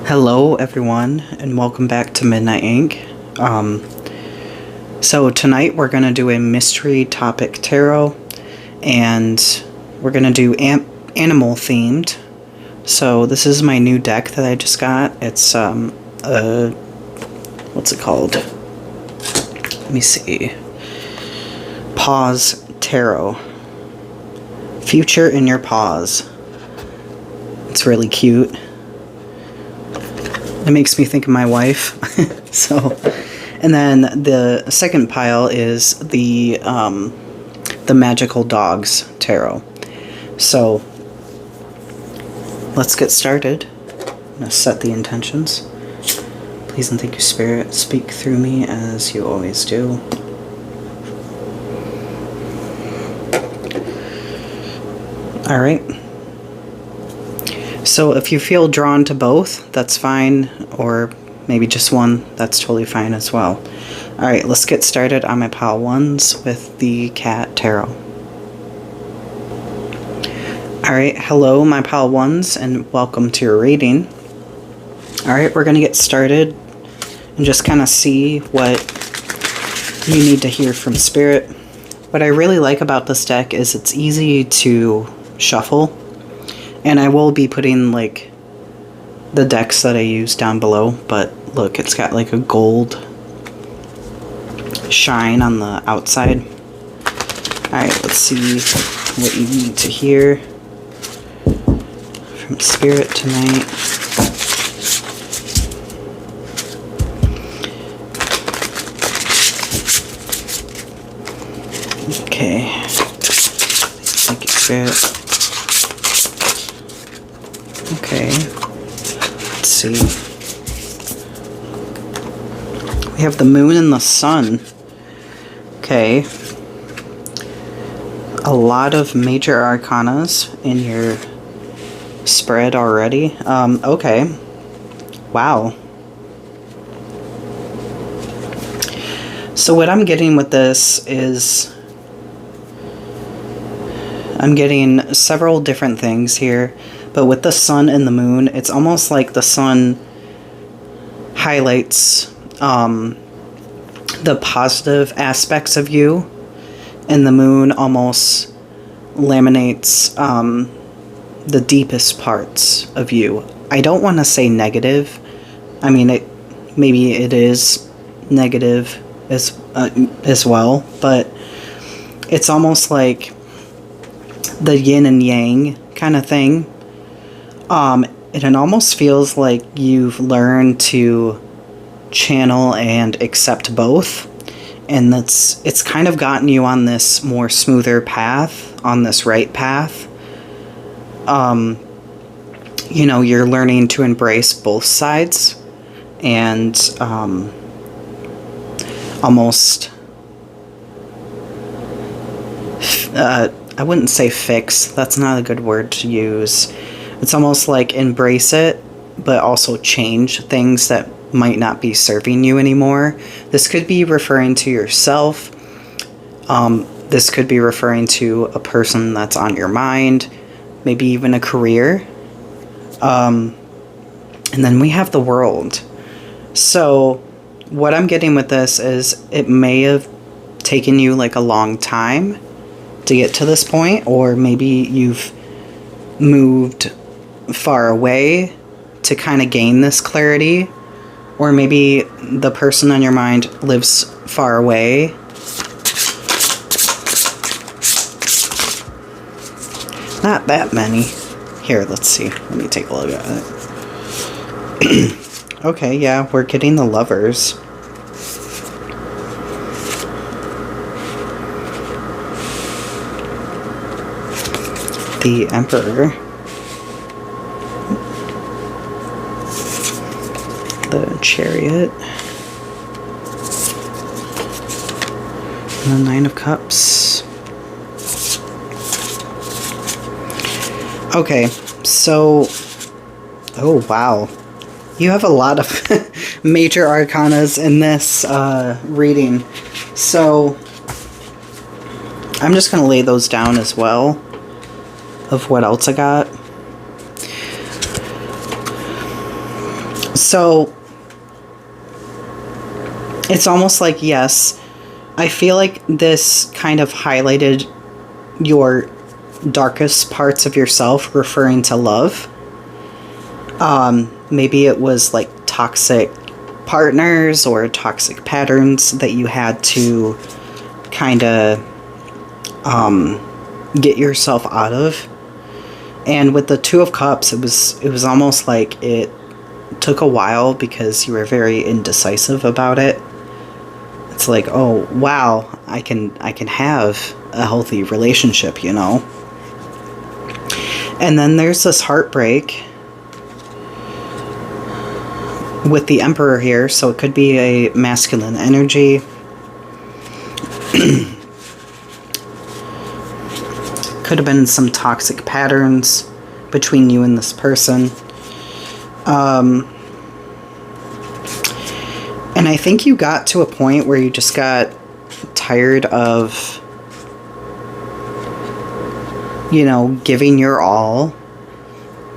Hello everyone and welcome back to Midnight Ink. So tonight we're going to do a mystery topic tarot and we're going to do animal themed. So this is my new deck that I just got. It's what's it called? Let me see. Paws Tarot. Future in your paws. It's really cute. It makes me think of my wife. And then the second pile is the Magical Dogs Tarot. So let's get started. I'm gonna set the intentions. Please and thank you, Spirit. Speak through me as you always do. All right. So if you feel drawn to both, that's fine, or maybe just one, that's totally fine as well. Alright, let's get started on my pile ones with the Cat Tarot. Alright, hello my pile ones, and welcome to your reading. Alright, we're going to get started and just kind of see what you need to hear from Spirit. What I really like about this deck is it's easy to shuffle. And I will be putting, like, the decks that I use down below. But, look, it's got, like, a gold shine on the outside. Alright, let's see what you need to hear from Spirit tonight. Okay. Thank you, Spirit. Okay, let's see. We have the moon and the sun. Okay. A lot of major arcanas in your spread already. Okay. Wow. So what I'm getting with this is I'm getting several different things here. But with the sun and the moon, it's almost like the sun highlights the positive aspects of you, and the moon almost laminates the deepest parts of you. I don't want to say negative. I mean, maybe it is negative as well, but it's almost like the yin and yang kind of thing. And it almost feels like you've learned to channel and accept both, and it's kind of gotten you on this more smoother path, on this right path. You know, you're learning to embrace both sides, and almost I wouldn't say fix, that's not a good word to use. It's almost like embrace it, but also change things that might not be serving you anymore. This could be referring to yourself. This could be referring to a person that's on your mind, maybe even a career. And then we have the world. So what I'm getting with this is it may have taken you like a long time to get to this point, or maybe you've moved far away to kind of gain this clarity, or maybe the person on your mind lives far away. Not that many. Here, let's see. Let me take a look at it. Okay, yeah, we're getting the Lovers. The Emperor. The Chariot. And the Nine of Cups. Okay, so... Oh, wow. You have a lot of major arcanas in this reading. So, I'm just going to lay those down as well, of what else I got. So it's almost like, yes, I feel like this kind of highlighted your darkest parts of yourself, referring to love. Maybe it was like toxic partners or toxic patterns that you had to kind of get yourself out of. And with the Two of Cups, it was almost like it took a while because you were very indecisive about it. It's like, oh wow, I can have a healthy relationship, you know. And then there's this heartbreak with the Emperor here, so it could be a masculine energy. Could have been some toxic patterns between you and this person. And I think you got to a point where you just got tired of, you know, giving your all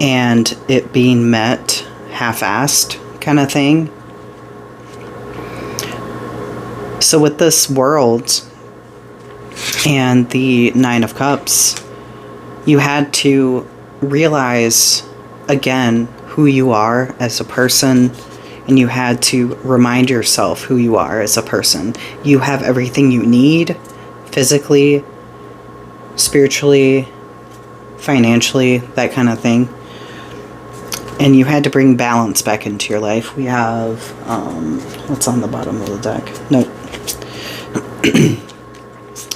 and it being met half-assed kind of thing. So with this World and the Nine of Cups, you had to realize again who you are as a person, and you had to remind yourself who you are as a person. You have everything you need, physically, spiritually, financially, that kind of thing. And you had to bring balance back into your life. We have, what's on the bottom of the deck? Nope.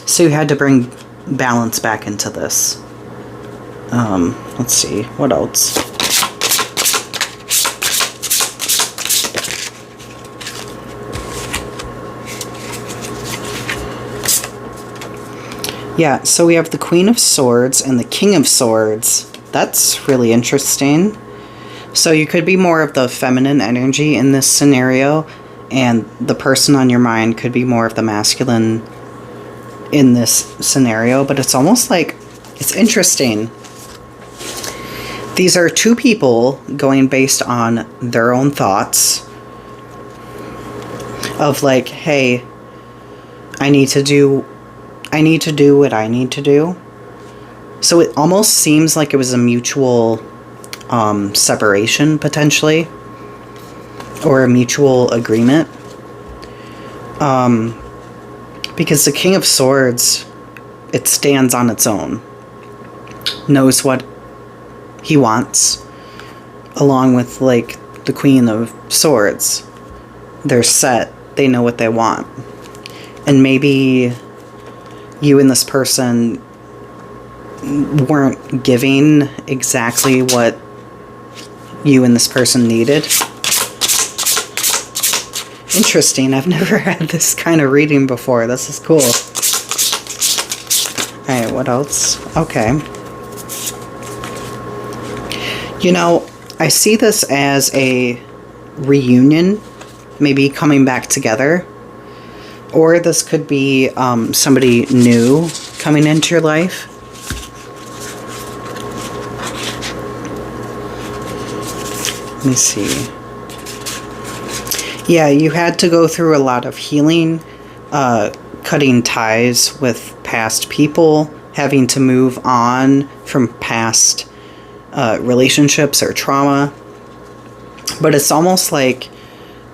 So you had to bring balance back into this. Let's see, what else? Yeah, so we have the Queen of Swords and the King of Swords. That's really interesting. So you could be more of the feminine energy in this scenario, and the person on your mind could be more of the masculine in this scenario. But it's almost like, it's interesting. These are two people going based on their own thoughts of like, hey, I need to do what I need to do. So it almost seems like it was a mutual separation, potentially, or a mutual agreement. Because the King of Swords, it stands on its own, knows what he wants, along with like the Queen of Swords. They're set, they know what they want. And maybe you and this person weren't giving exactly what you and this person needed. Interesting. I've never had this kind of reading before. This is cool. Alright, what else? Okay. You know, I see this as a reunion, maybe coming back together. Or this could be somebody new coming into your life. Let me see. Yeah, you had to go through a lot of healing, cutting ties with past people, having to move on from past relationships or trauma. But it's almost like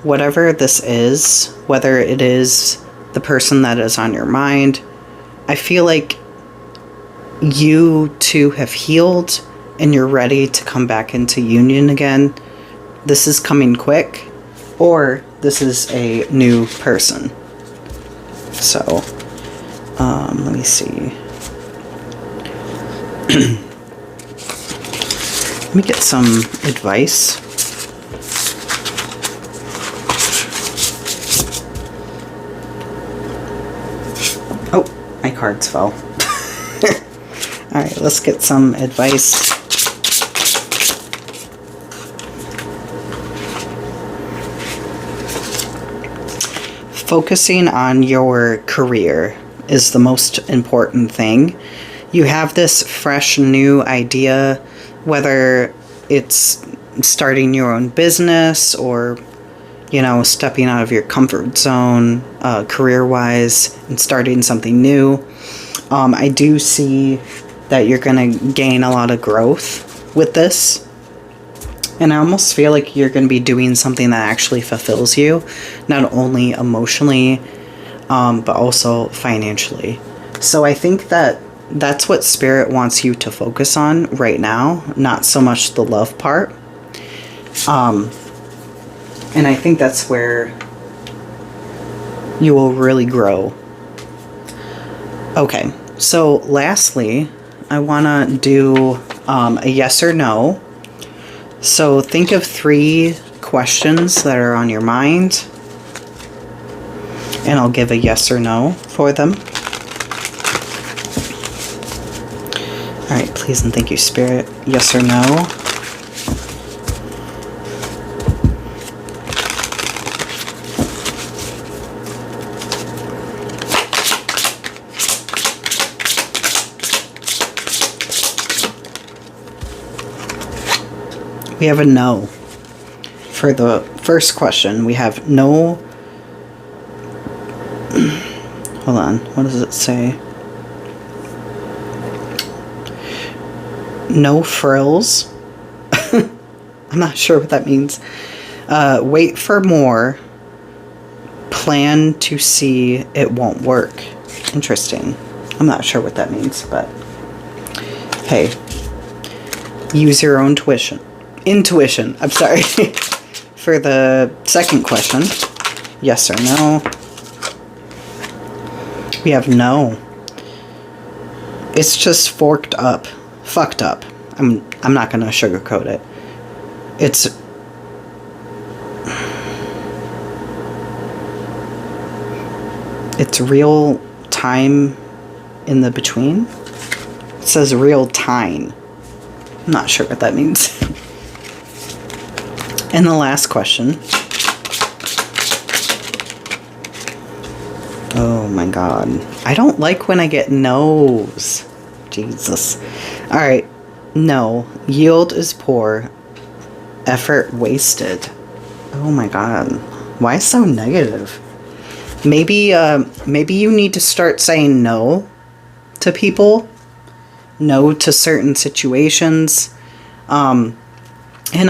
whatever this is, whether it is the person that is on your mind, I feel like you two have healed and you're ready to come back into union again. This is coming quick, or this is a new person. So, let me see. Let me get some advice. Oh, my cards fell. Alright, let's get some advice. Focusing on your career is the most important thing. You have this fresh new idea, whether it's starting your own business, or, you know, stepping out of your comfort zone, career-wise, and starting something new. I do see that you're going to gain a lot of growth with this. And I almost feel like you're going to be doing something that actually fulfills you, not only emotionally, but also financially. So I think that that's what Spirit wants you to focus on right now, not so much the love part. And I think that's where you will really grow. Okay, so lastly, I want to do a yes or no. So think of 3 questions that are on your mind, and I'll give a yes or no for them. Alright, please and thank you, Spirit. Yes or no? We have a no. For the first question, we have no. Hold on, what does it say? No frills. I'm not sure what that means. Wait for more. Plan to see it won't work. Interesting. I'm not sure what that means, but hey, use your own intuition. I'm sorry. For the second question, yes or no? We have no. It's just fucked up. I'm not gonna sugarcoat it. It's real time in the between. It says real time. I'm not sure what that means. And the last question. Oh my god. I don't like when I get no's. Jesus. Alright. No. Yield is poor. Effort wasted. Oh my god. Why so negative? Maybe you need to start saying no to people. No to certain situations. And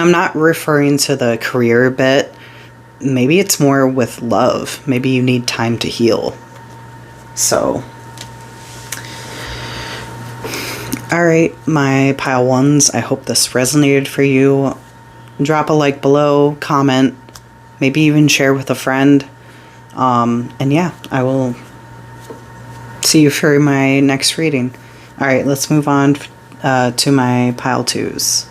I'm not referring to the career bit. Maybe it's more with love. Maybe you need time to heal. So. Alright, my pile ones. I hope this resonated for you. Drop a like below, comment, maybe even share with a friend. And yeah, I will see you for my next reading. Alright, let's move on to my pile twos.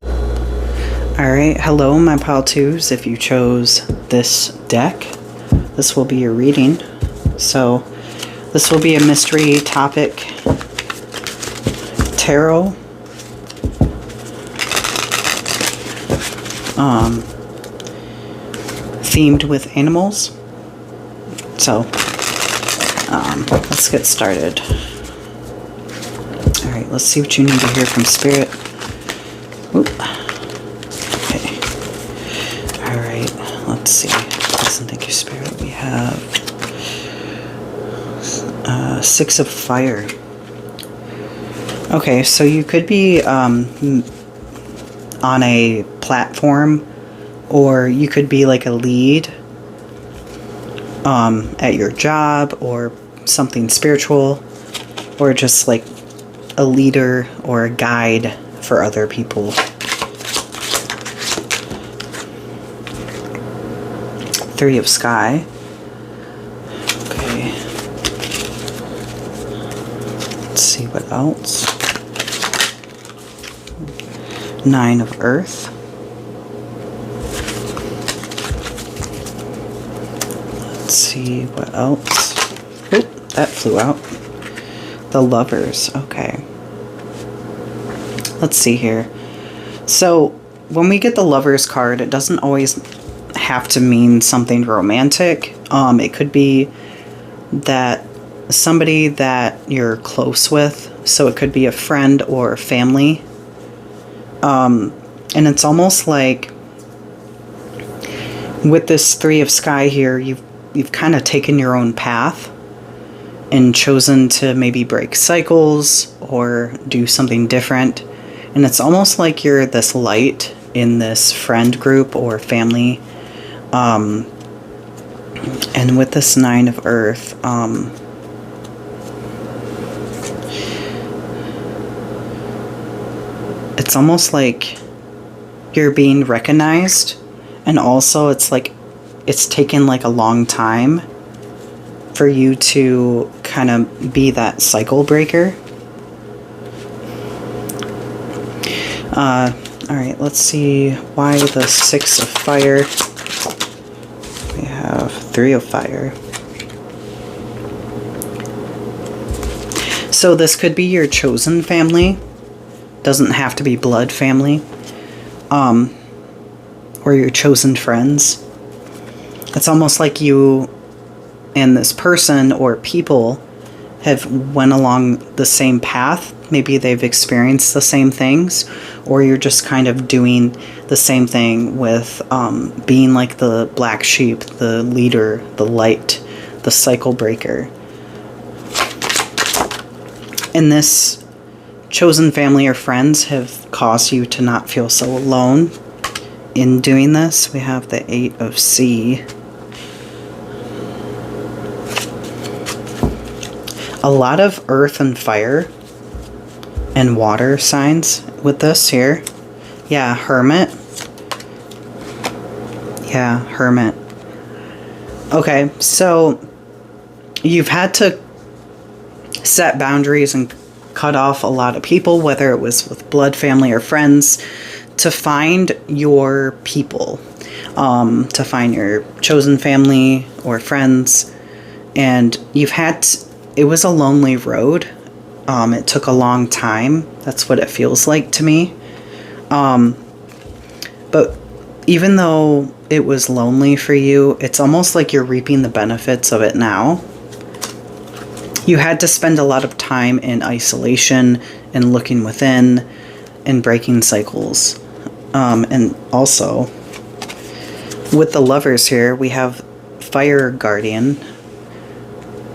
Alright, hello my pile twos. If you chose this deck, this will be your reading. So, this will be a mystery topic tarot. Themed with animals. So, let's get started. Alright, let's see what you need to hear from Spirit. Oop. Okay. Alright, let's see. Listen, thank you, Spirit. We have 6 of fire. Okay, so you could be on a platform, or you could be like a lead at your job, or something spiritual, or just like a leader or a guide for other people. Three of sky. Okay. Let's see what else. 9 of earth. Let's see what else. Oop, that flew out. The lovers. Okay. Let's see here. So when we get the lovers card, it doesn't always have to mean something romantic. It could be that somebody that you're close with. So it could be a friend or family. And it's almost like with this Three of Sky here, you've kind of taken your own path and chosen to maybe break cycles or do something different. And it's almost like you're this light in this friend group or family. And with this Nine of Earth, it's almost like you're being recognized, and also it's like it's taken like a long time for you to kind of be that cycle breaker. Alright, let's see why the Six of Fire. We have Three of Fire. So this could be your chosen family. Doesn't have to be blood family. Or your chosen friends. It's almost like you and this person or people have went along the same path. Maybe they've experienced the same things, or you're just kind of doing the same thing with being like the black sheep, the leader, the light, the cycle breaker. And this chosen family or friends have caused you to not feel so alone in doing this. We have the Eight of Sea. A lot of earth and fire and water signs with this here. Yeah, Hermit. Yeah, Hermit. Okay, so you've had to set boundaries and cut off a lot of people, whether it was with blood family or friends, to find your people, to find your chosen family or friends. And you've had it was a lonely road. It took a long time. That's what it feels like to me. But even though it was lonely for you, it's almost like you're reaping the benefits of it now. You had to spend a lot of time in isolation and looking within and breaking cycles. And also, with the Lovers here, we have Fire Guardian.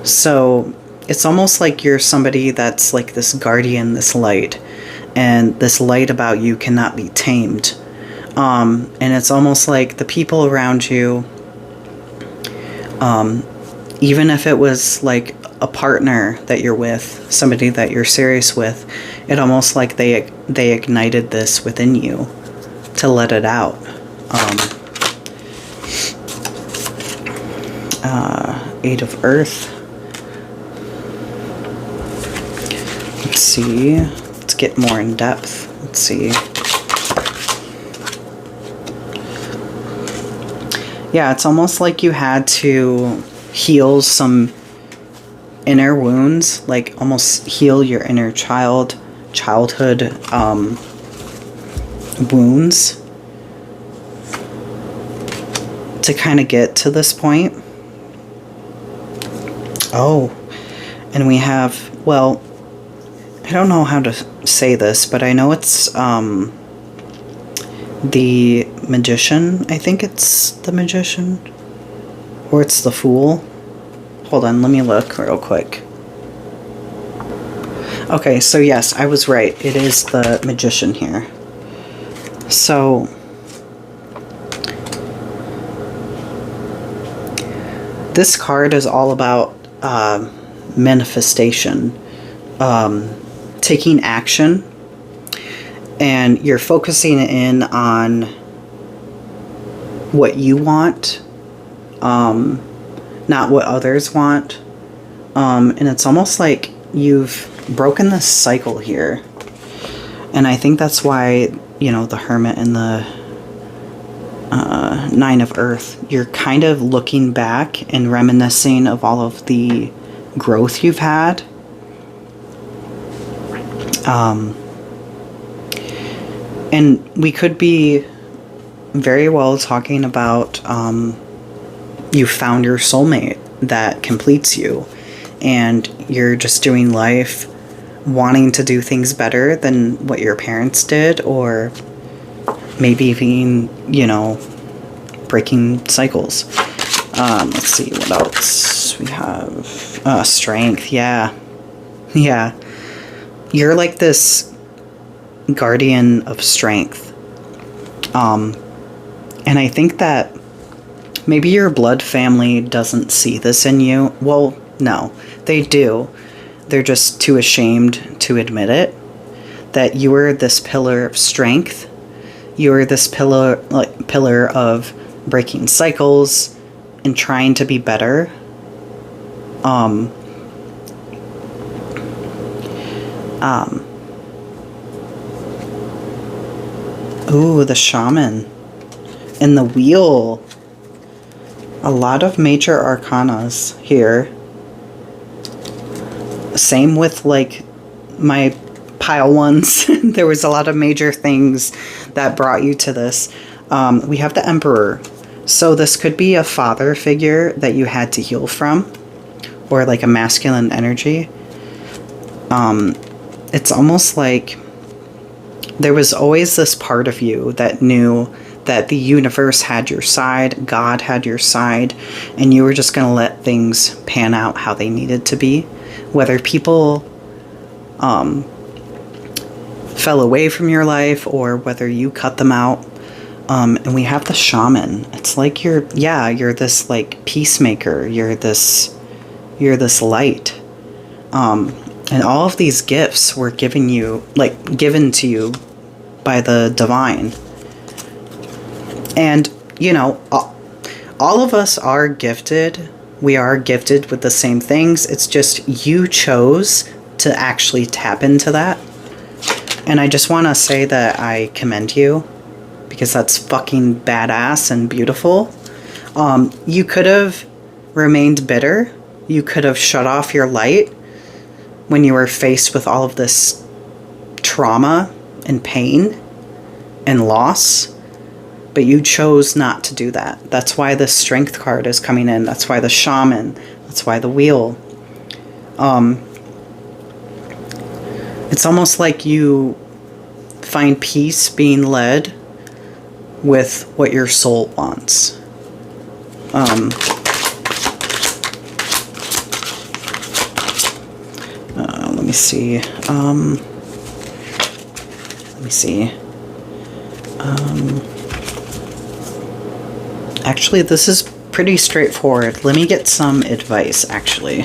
So it's almost like you're somebody that's like this guardian, this light, and this light about you cannot be tamed. And it's almost like the people around you, even if it was like a partner that you're with, somebody that you're serious with, it almost like they ignited this within you to let it out. Eight of Earth. Let's see. Let's get more in depth. Let's see. Yeah, it's almost like you had to heal some inner wounds, like almost heal your inner childhood wounds to kind of get to this point. Oh, and we have, well, I don't know how to say this, but I know it's the Magician. I think it's the Magician, or it's the Fool. Hold on, let me look real quick. Okay, so yes, I was right. It is the Magician here. So this card is all about manifestation, taking action, and you're focusing in on what you want, not what others want. And it's almost like you've broken this cycle here. And I think that's why, you know, the Hermit and the Nine of Earth, you're kind of looking back and reminiscing of all of the growth you've had. And we could be very well talking about you found your soulmate that completes you, and you're just doing life wanting to do things better than what your parents did, or maybe even, you know, breaking cycles. Let's see what else we have. Strength. Yeah. Yeah. You're like this guardian of strength. And I think that maybe your blood family doesn't see this in you. Well, no, they do. They're just too ashamed to admit it. That you are this pillar of strength. You are this pillar of breaking cycles and trying to be better. Ooh, the shaman. And the wheel. A lot of major arcanas here. Same with like my pile ones. There was a lot of major things that brought you to this. We have the Emperor. So this could be a father figure that you had to heal from, or like a masculine energy. It's almost like there was always this part of you that knew that the universe had your side, God had your side, and you were just going to let things pan out how they needed to be. Whether people fell away from your life or whether you cut them out. And we have the shaman. It's like you're this like peacemaker. You're this light. And all of these gifts were given to you by the divine. And, you know, all of us are gifted. We are gifted with the same things. It's just you chose to actually tap into that. And I just want to say that I commend you, because that's fucking badass and beautiful. You could have remained bitter. You could have shut off your light when you were faced with all of this trauma and pain and loss. But you chose not to do that. That's why the strength card is coming in. That's why the shaman. That's why the wheel. It's almost like you find peace being led with what your soul wants. Let me see. Actually, this is pretty straightforward. Let me get some advice, actually.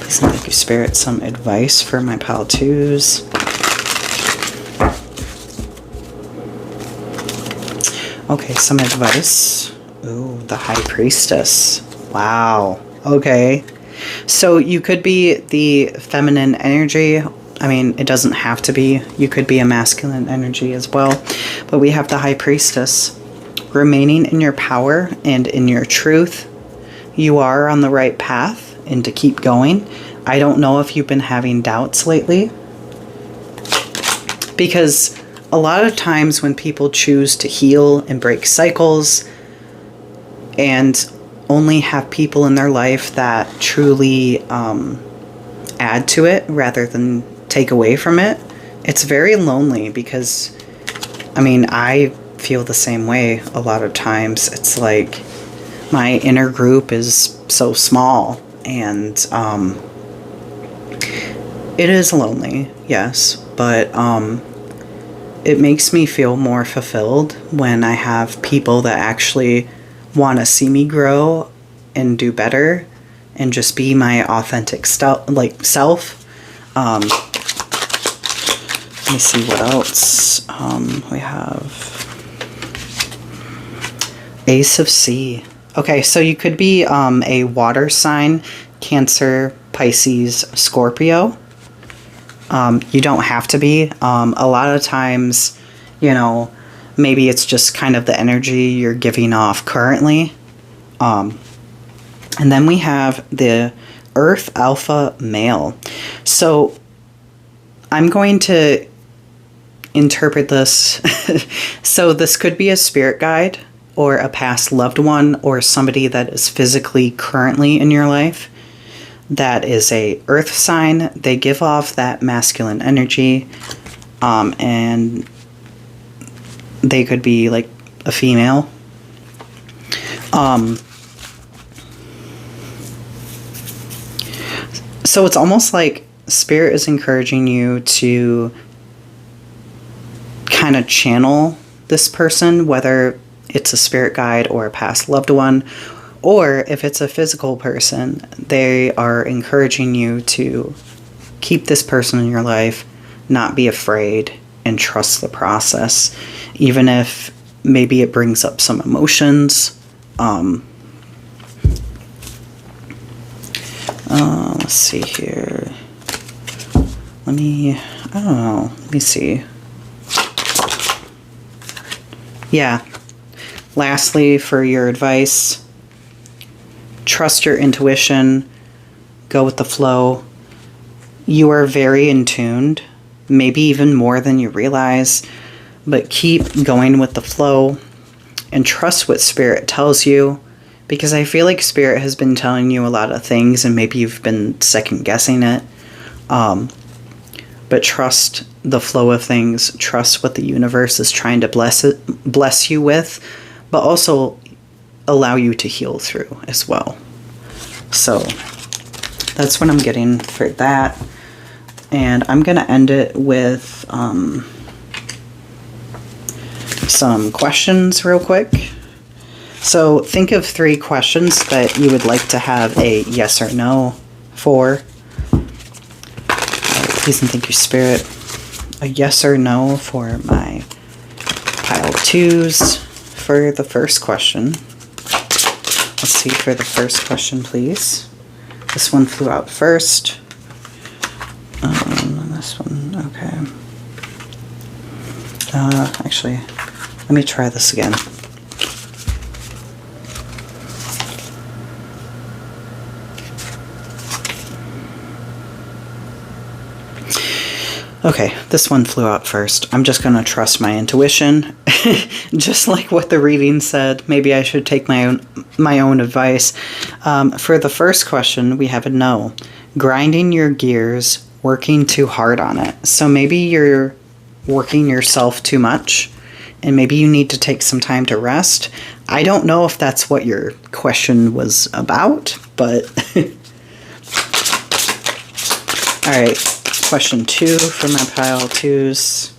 Please thank you, Spirit, some advice for my pal twos. Okay, some advice. Ooh, the High Priestess. Wow. Okay. So you could be the feminine energy. I mean, it doesn't have to be. You could be a masculine energy as well. But we have the High Priestess. Remaining in your power and in your truth. You are on the right path and to keep going. I don't know if you've been having doubts lately. Because a lot of times when people choose to heal and break cycles and only have people in their life that truly add to it rather than take away from it, it's very lonely. Because, I mean, I feel the same way a lot of times. It's like my inner group is so small, and it is lonely, yes, but it makes me feel more fulfilled when I have people that actually want to see me grow and do better and just be my authentic self. Let me see what else. We have Ace of Sea. Okay, so you could be a water sign, Cancer, Pisces, Scorpio. You don't have to be. A lot of times, you know, maybe it's just kind of the energy you're giving off currently. And then we have the Earth Alpha Male. So I'm going to interpret this. So this could be a spirit guide. or a past loved one, or somebody that is physically currently in your life, that is a earth sign. They give off that masculine energy, and they could be like a female. So it's almost like Spirit is encouraging you to kind of channel this person, whether it's a spirit guide or a past loved one, or if it's a physical person, they are encouraging you to keep this person in your life, not be afraid, and trust the process, even if maybe it brings up some emotions. Let's see here. I don't know. Let me see. Yeah. Lastly, for your advice, trust your intuition. Go with the flow. You are very in tuned, maybe even more than you realize, but keep going with the flow and trust what Spirit tells you, because I feel like Spirit has been telling you a lot of things and maybe you've been second guessing it. But trust the flow of things, trust what the universe is trying to bless you with, but also allow you to heal through as well. So that's what I'm getting for that. And I'm going to end it with some questions real quick. So think of 3 questions that you would like to have a yes or no for. Please and thank you, Spirit. A yes or no for my pile 2s for the first question. Let's see for the first question, please. This one flew out first. This one, okay. Actually, let me try this again. Okay, this one flew out first. I'm just going to trust my intuition. Just like what the reading said, maybe I should take my own advice. For the first question, we have a no. Grinding your gears, working too hard on it. So maybe you're working yourself too much, and maybe you need to take some time to rest. I don't know if that's what your question was about, but... All right. Question 2 for my pile 2s.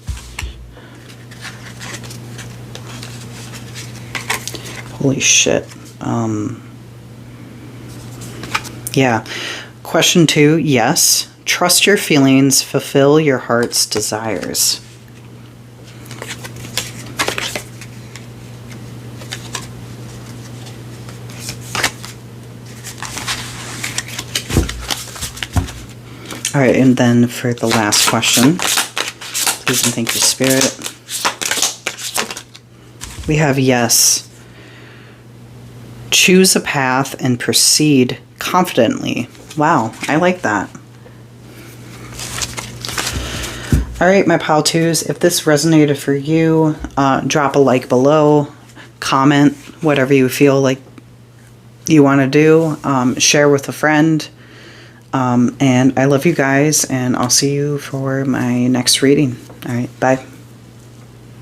Holy shit. Yeah. Question 2, yes. Trust your feelings, fulfill your heart's desires. All right, and then for the last question, please and thank you, Spirit. We have yes. Choose a path and proceed confidently. Wow, I like that. All right, my pile 2s, if this resonated for you, drop a like below, comment, whatever you feel like you want to do, share with a friend. And I love you guys, and I'll see you for my next reading. All right, bye.